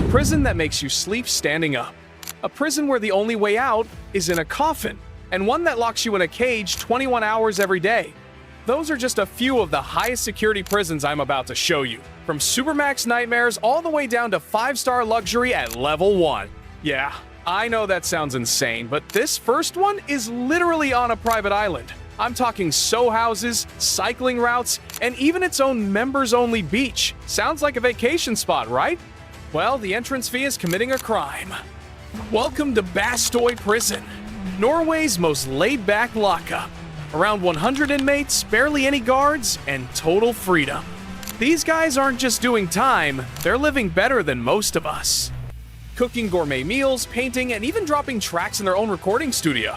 A prison that makes you sleep standing up. A prison where the only way out is in a coffin. And one that locks you in a cage 21 hours every day. Those are just a few of the highest security prisons I'm about to show you. From Supermax nightmares all the way down to 5-star luxury at level 1. Yeah, I know that sounds insane, but this first one is literally on a private island. I'm talking sew houses, cycling routes, and even its own members-only beach. Sounds like a vacation spot, right? Well, the entrance fee is committing a crime. Welcome to Bestoy Prison, Norway's most laid-back lockup. Around 100 inmates, barely any guards, and total freedom. These guys aren't just doing time, they're living better than most of us. Cooking gourmet meals, painting, and even dropping tracks in their own recording studio.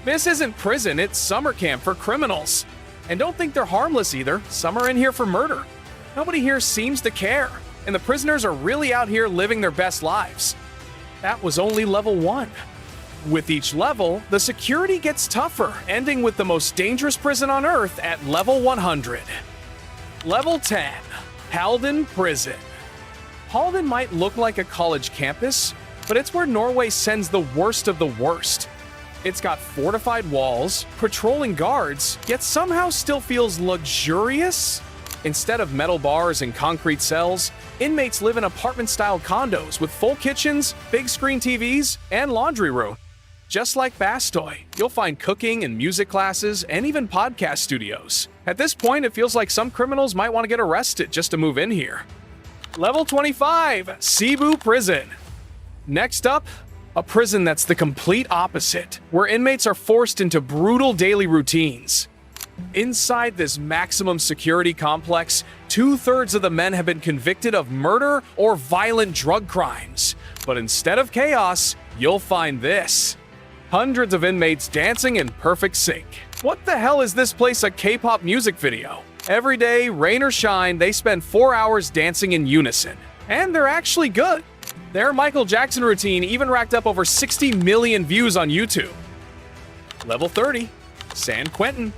This isn't prison, it's summer camp for criminals. And don't think they're harmless either, some are in here for murder. Nobody here seems to care, and the prisoners are really out here living their best lives. That was only level 1. With each level, the security gets tougher, ending with the most dangerous prison on Earth at level 100. Level 10, Halden Prison. Halden might look like a college campus, but it's where Norway sends the worst of the worst. It's got fortified walls, patrolling guards, yet somehow still feels luxurious. Instead of metal bars and concrete cells, inmates live in apartment-style condos with full kitchens, big screen TVs, and laundry room. Just like Bestoy, you'll find cooking and music classes and even podcast studios. At this point, it feels like some criminals might want to get arrested just to move in here. Level 25, Cebu Prison. Next up, a prison that's the complete opposite, where inmates are forced into brutal daily routines. Inside this maximum security complex, 2/3 of the men have been convicted of murder or violent drug crimes. But instead of chaos, you'll find this. Hundreds of inmates dancing in perfect sync. What the hell is this place a K-pop music video? Every day, rain or shine, they spend 4 hours dancing in unison. And they're actually good. Their Michael Jackson routine even racked up over 60 million views on YouTube. Level 30, San Quentin.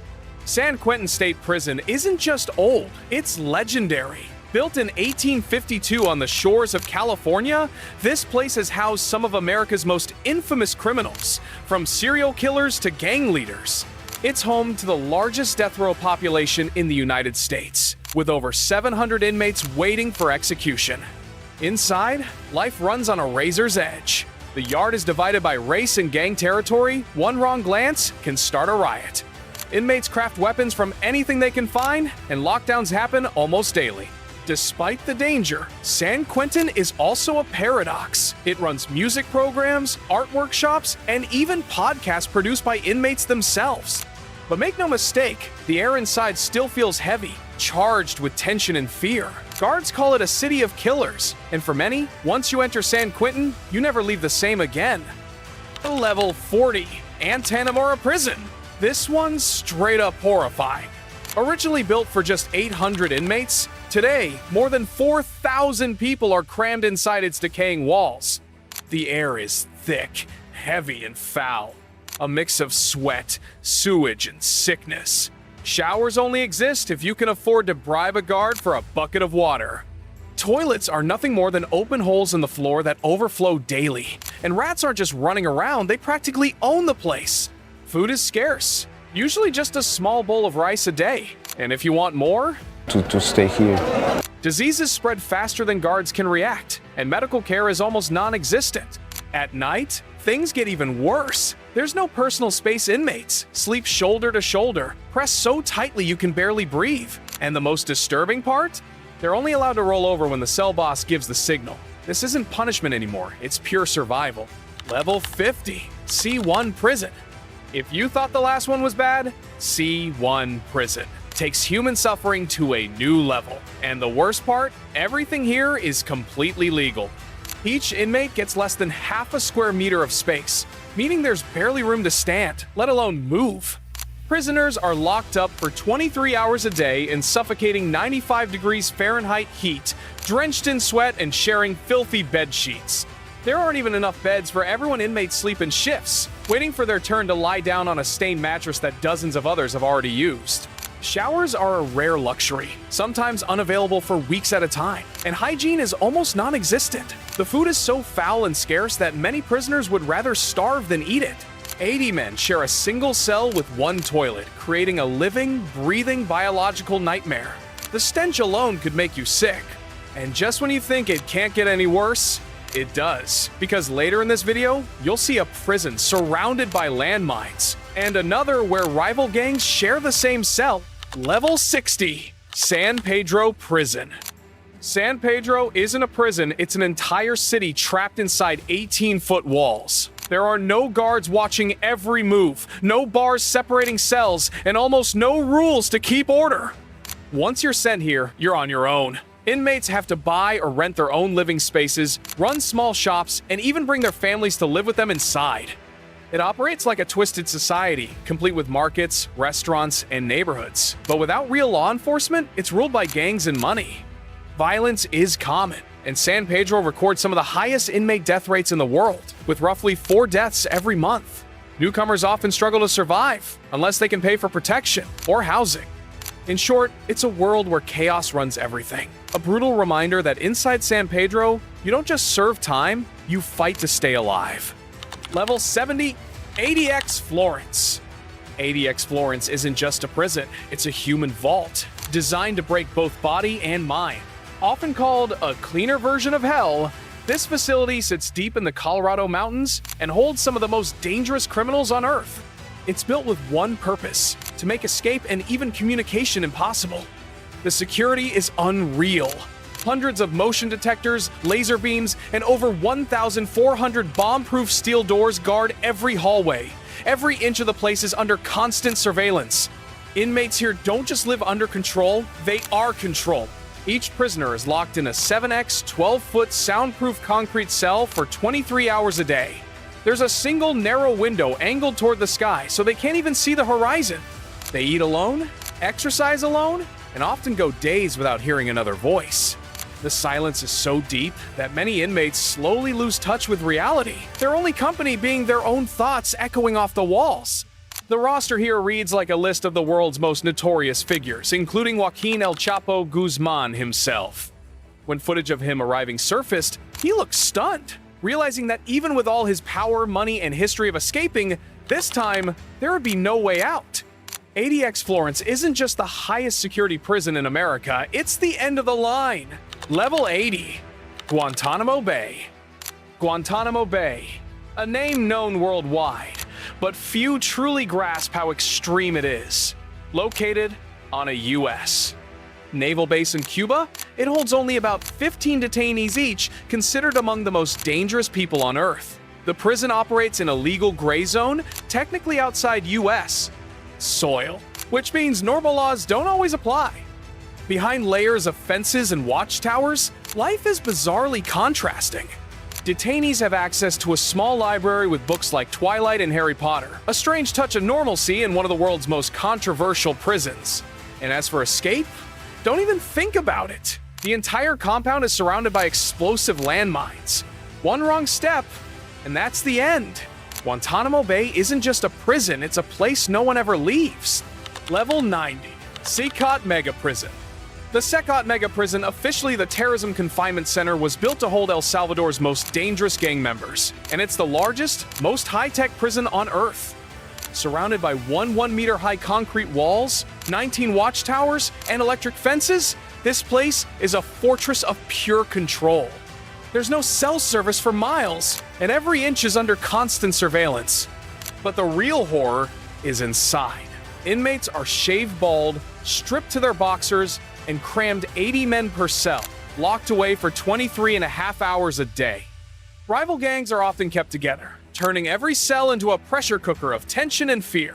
San Quentin State Prison isn't just old, it's legendary. Built in 1852 on the shores of California, this place has housed some of America's most infamous criminals, from serial killers to gang leaders. It's home to the largest death row population in the United States, with over 700 inmates waiting for execution. Inside, life runs on a razor's edge. The yard is divided by race and gang territory. One wrong glance can start a riot. Inmates craft weapons from anything they can find, and lockdowns happen almost daily. Despite the danger, San Quentin is also a paradox. It runs music programs, art workshops, and even podcasts produced by inmates themselves. But make no mistake, the air inside still feels heavy, charged with tension and fear. Guards call it a city of killers, and for many, once you enter San Quentin, you never leave the same again. Level 40, Antanimora Prison. This one's straight up horrifying. Originally built for just 800 inmates, today, more than 4,000 people are crammed inside its decaying walls. The air is thick, heavy, and foul. A mix of sweat, sewage, and sickness. Showers only exist if you can afford to bribe a guard for a bucket of water. Toilets are nothing more than open holes in the floor that overflow daily. And rats aren't just running around, they practically own the place. Food is scarce, usually just a small bowl of rice a day. And if you want more, to stay here. Diseases spread faster than guards can react, and medical care is almost non-existent. At night, things get even worse. There's no personal space. Inmates sleep shoulder to shoulder, pressed so tightly you can barely breathe. And the most disturbing part? They're only allowed to roll over when the cell boss gives the signal. This isn't punishment anymore, it's pure survival. Level 50, C1 Prison. If you thought the last one was bad, C1 Prison takes human suffering to a new level. And the worst part, everything here is completely legal. Each inmate gets less than half a square meter of space, meaning there's barely room to stand, let alone move. Prisoners are locked up for 23 hours a day in suffocating 95 degrees Fahrenheit heat, drenched in sweat and sharing filthy bed sheets. There aren't even enough beds for everyone. Inmates sleep in shifts, waiting for their turn to lie down on a stained mattress that dozens of others have already used. Showers are a rare luxury, sometimes unavailable for weeks at a time, and hygiene is almost non-existent. The food is so foul and scarce that many prisoners would rather starve than eat it. 80 men share a single cell with one toilet, creating a living, breathing biological nightmare. The stench alone could make you sick. And just when you think it can't get any worse, it does. Because later in this video, you'll see a prison surrounded by landmines, and another where rival gangs share the same cell. Level 60, San Pedro Prison. San Pedro isn't a prison, it's an entire city trapped inside 18-foot walls. There are no guards watching every move, no bars separating cells, and almost no rules to keep order. Once you're sent here, you're on your own. Inmates have to buy or rent their own living spaces, run small shops, and even bring their families to live with them inside. It operates like a twisted society, complete with markets, restaurants, and neighborhoods. But without real law enforcement, it's ruled by gangs and money. Violence is common, and San Pedro records some of the highest inmate death rates in the world, with roughly 4 deaths every month. Newcomers often struggle to survive, unless they can pay for protection or housing. In short, it's a world where chaos runs everything. A brutal reminder that inside San Pedro, you don't just serve time, you fight to stay alive. Level 70, ADX Florence. ADX Florence isn't just a prison, it's a human vault, designed to break both body and mind. Often called a cleaner version of hell, this facility sits deep in the Colorado mountains and holds some of the most dangerous criminals on Earth. It's built with one purpose: to make escape and even communication impossible. The security is unreal. Hundreds of motion detectors, laser beams, and over 1,400 bomb-proof steel doors guard every hallway. Every inch of the place is under constant surveillance. Inmates here don't just live under control, they are controlled. Each prisoner is locked in a 7x 12-foot soundproof concrete cell for 23 hours a day. There's a single narrow window angled toward the sky, so they can't even see the horizon. They eat alone, exercise alone, and often go days without hearing another voice. The silence is so deep that many inmates slowly lose touch with reality, their only company being their own thoughts echoing off the walls. The roster here reads like a list of the world's most notorious figures, including Joaquin El Chapo Guzman himself. When footage of him arriving surfaced, he looked stunned, realizing that even with all his power, money, and history of escaping, this time, there would be no way out. ADX Florence isn't just the highest security prison in America, it's the end of the line. Level 80, Guantanamo Bay. Guantanamo Bay, a name known worldwide, but few truly grasp how extreme it is. Located on a U.S. naval base in Cuba, it holds only about 15 detainees each, considered among the most dangerous people on Earth. The prison operates in a legal gray zone, technically outside U.S. soil, which means normal laws don't always apply. Behind layers of fences and watchtowers, life is bizarrely contrasting. Detainees have access to a small library with books like Twilight and Harry Potter, a strange touch of normalcy in one of the world's most controversial prisons. And as for escape, don't even think about it. The entire compound is surrounded by explosive landmines. One wrong step, and that's the end. Guantanamo Bay isn't just a prison, it's a place no one ever leaves. Level 90, Cecot Mega Prison. The Cecot Mega Prison, officially the Terrorism Confinement Center, was built to hold El Salvador's most dangerous gang members, and it's the largest, most high-tech prison on Earth. Surrounded by 1-meter-high concrete walls, 19 watchtowers, and electric fences, this place is a fortress of pure control. There's no cell service for miles, and every inch is under constant surveillance. But the real horror is inside. Inmates are shaved bald, stripped to their boxers, and crammed 80 men per cell, locked away for 23.5 hours a day. Rival gangs are often kept together, turning every cell into a pressure cooker of tension and fear.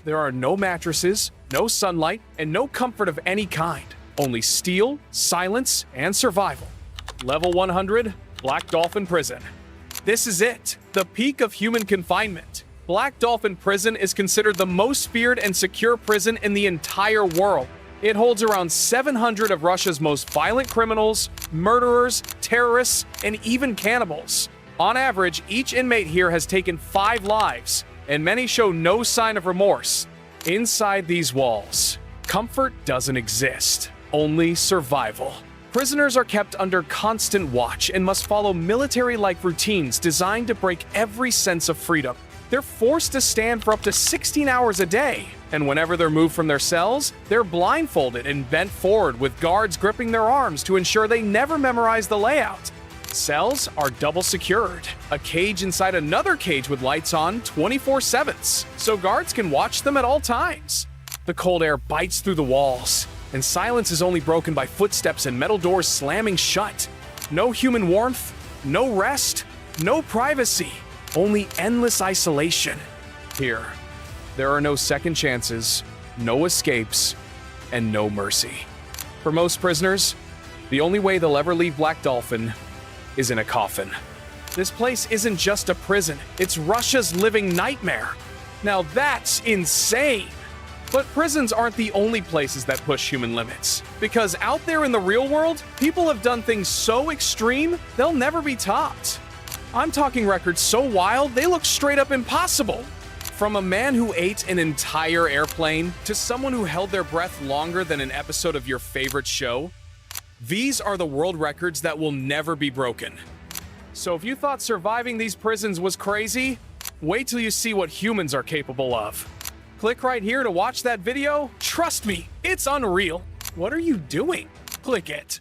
There are no mattresses, no sunlight, and no comfort of any kind. Only steel, silence, and survival. Level 100, Black Dolphin Prison. This is it, the peak of human confinement. Black Dolphin Prison is considered the most feared and secure prison in the entire world. It holds around 700 of Russia's most violent criminals, murderers, terrorists, and even cannibals. On average, each inmate here has taken 5 lives, and many show no sign of remorse. Inside these walls, comfort doesn't exist, only survival. Prisoners are kept under constant watch and must follow military-like routines designed to break every sense of freedom. They're forced to stand for up to 16 hours a day, and whenever they're moved from their cells, they're blindfolded and bent forward with guards gripping their arms to ensure they never memorize the layout. Cells are double secured, a cage inside another cage with lights on 24/7, so guards can watch them at all times. The cold air bites through the walls, and silence is only broken by footsteps and metal doors slamming shut. No human warmth, no rest, no privacy, only endless isolation. Here, there are no second chances, no escapes, and no mercy. For most prisoners, the only way they'll ever leave Black Dolphin is in a coffin. This place isn't just a prison, it's Russia's living nightmare. Now that's insane! But prisons aren't the only places that push human limits. Because out there in the real world, people have done things so extreme, they'll never be topped. I'm talking records so wild, they look straight up impossible. From a man who ate an entire airplane to someone who held their breath longer than an episode of your favorite show, these are the world records that will never be broken. So if you thought surviving these prisons was crazy, wait till you see what humans are capable of. Click right here to watch that video. Trust me, it's unreal. What are you doing? Click it.